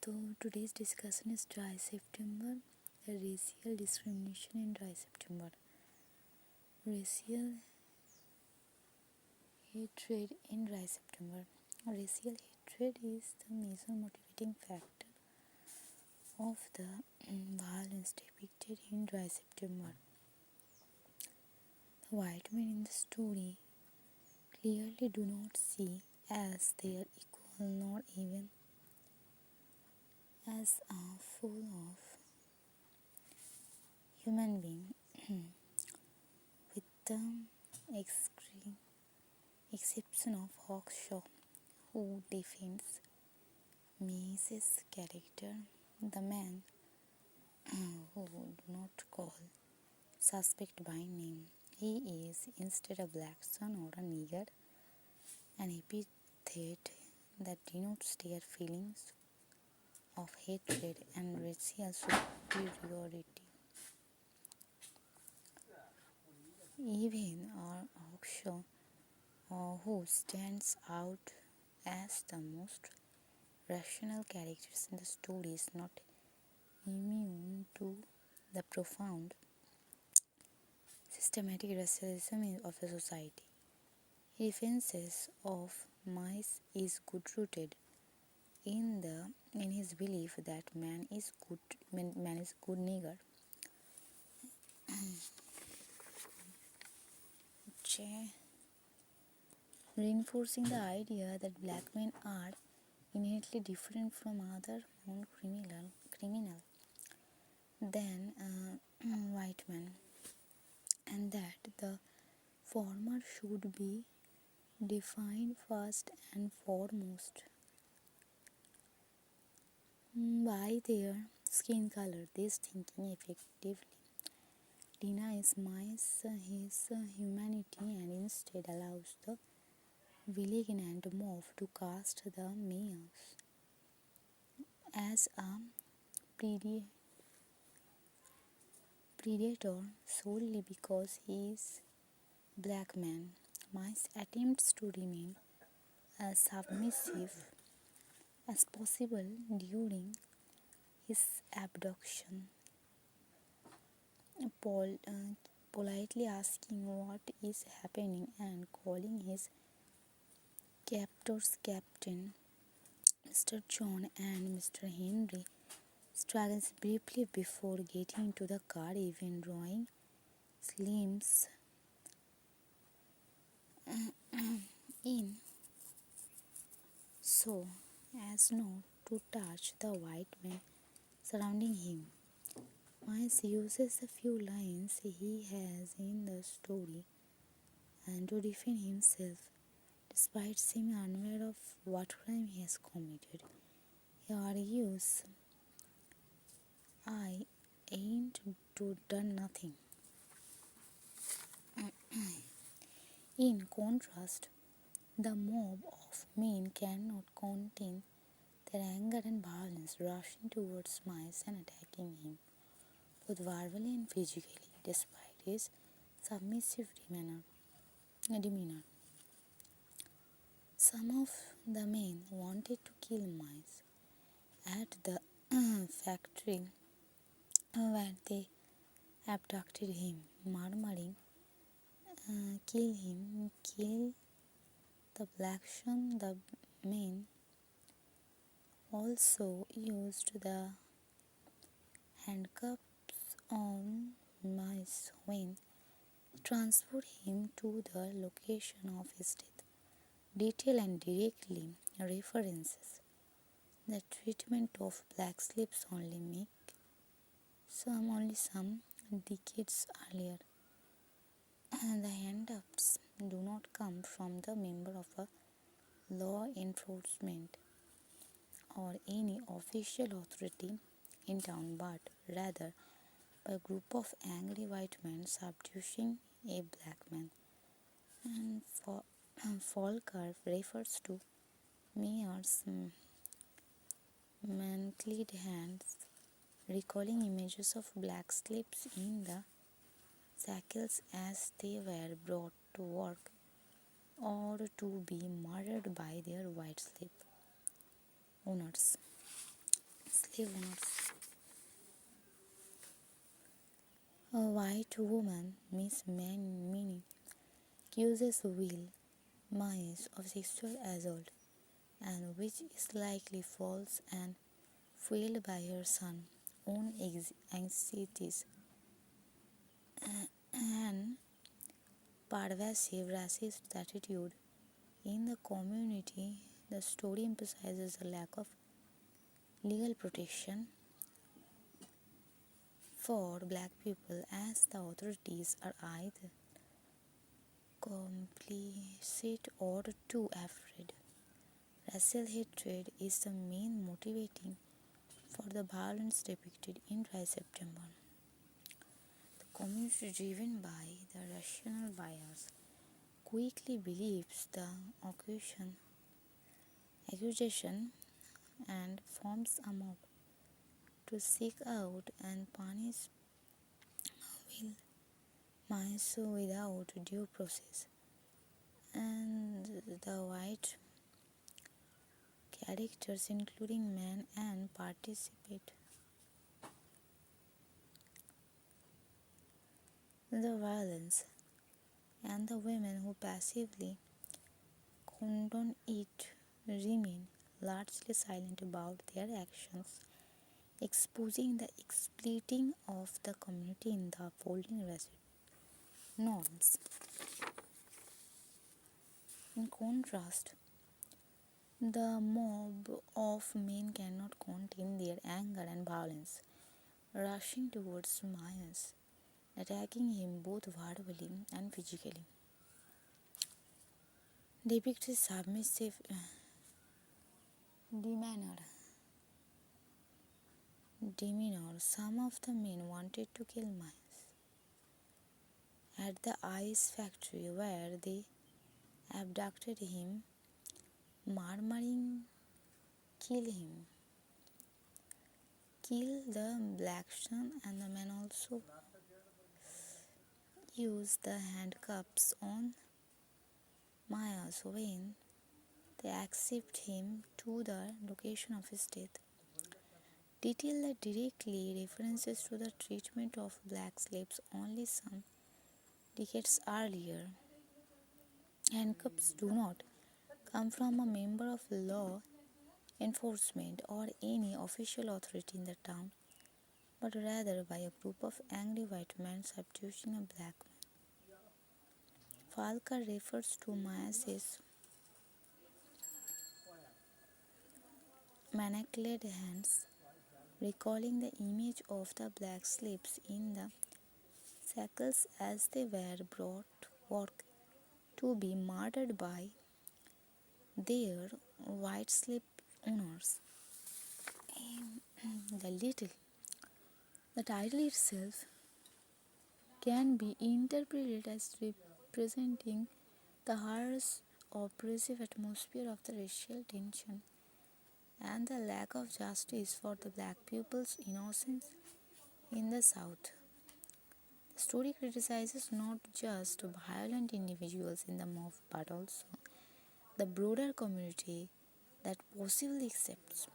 So today's discussion is dry September, racial discrimination in dry September. Racial hatred in dry September. Racial hatred is the major motivating factor of the violence depicted in dry September. The white men in the story clearly do not see as their equal nor even as full of human being with the exception of Hawkshaw, who defends Mace's character, the man who do not call suspect by name. He is instead a black son or a nigger, an epithet that denotes their feelings of hatred and racial superiority. Even our Hawkshaw, who stands out as the most rational characters in the story, is not immune to the profound systematic racialism of the society. His defense of mice is good-rooted in his belief that man is good nigger. Reinforcing the idea that black men are inherently different from other non-criminal than white men, and that the former should be defined first and foremost by their skin color. This thinking effectively denies mice his humanity and instead allows the vigilant mob to cast the males as a predator solely because he is a black man. Mice attempts to remain as submissive as possible during his abduction, politely asking what is happening and calling his captors Captain, Mr. John and Mr. Henry. Struggles briefly before getting into the car, even drawing slims in so as not to touch the white men surrounding him. Miles uses the few lines he has in the story and to defend himself despite seeming unaware of what crime he has committed. He argues, I ain't done nothing. In contrast, the mob of men cannot contain their anger and violence, rushing towards Miles and attacking him, both verbally and physically, despite his submissive demeanor. Some of the men wanted to kill Miles at the factory where they abducted him, murmuring, kill him, kill the black son. The men also used the handcuffs on Miles when they transport him to the location of his death. Detail and directly references the treatment of black slaves only some decades earlier. The handcuffs do not come from the member of a law enforcement or any official authority in town, but rather by a group of angry white men subduing a black man. And Faulkner refers to Mayer's manacled hands, recalling images of black slaves in the shackles as they were brought to work or to be murdered by their white slave owners. slave owners. A white woman, Miss Minnie, accuses Will Myers of sexual assault, and which is likely false and fueled by her son's own anxieties and pervasive racist attitude in the community. The story emphasizes the lack of legal protection for black people, as the authorities are either complicit or too afraid. Racial hatred is the main motivating for the violence depicted in Dry September. The community, driven by the rational bias, quickly believes the accusation and forms a mob to seek out and punish Will Myers without due process. And the white characters, including men, and participate. The violence and the women who passively condone it remain largely silent about their actions, exposing the splitting of the community in the upholding racial norms. In contrast, the mob of men cannot contain their anger and violence, rushing towards Myers, attacking him both verbally and physically. Depicts his submissive demeanor. Some of the men wanted to kill Myers at the ice factory, where they abducted him, murmuring, "Kill him. Kill the black son," and the men also used the handcuffs on Myers when they accept him to the location of his death. Detail that directly references to the treatment of black slaves only some decades earlier. Handcuffs do not come from a member of law enforcement or any official authority in the town, but rather by a group of angry white men subduing a black man. Faulkner refers to Myers' manacled hands, recalling the image of the black slaves in the shackles as they were brought forth to be murdered by their white slave owners. The title itself can be interpreted as representing the harsh, oppressive atmosphere of the racial tension and the lack of justice for the black people's innocence in the South. The story criticizes not just violent individuals in the mob but also the broader community that possibly accepts